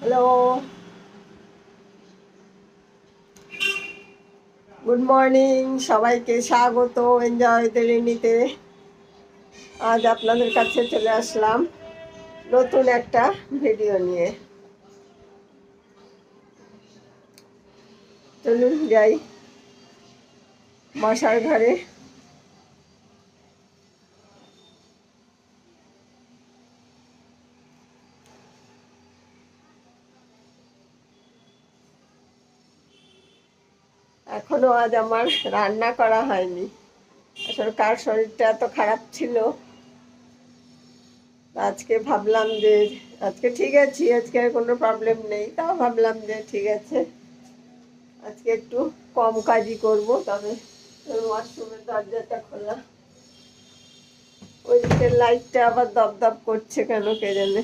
Hello, good morning, সবাইকে স্বাগত enjoy the রেনিতে। আজ আপনাদের কাছে চলে আসলাম নতুন একটা ভিডিও নিয়ে। চলুন যাই বসার ঘরে। এখনো আজ আমার রান্না করা হয়নি। আসলে কার শরীরটা এত খারাপ ছিল, আজকে ভাবলাম যে আজকে ঠিক আছি, আজকে আর কোনো প্রবলেম নেই, তাও ভাবলাম যে ঠিক আছে আজকে একটু কম কাজই করব। তবে ওয়াশরুমের দরজাটা খোলা, ওই দিকের লাইটটা আবার দপদপ করছে কেন কে জানে।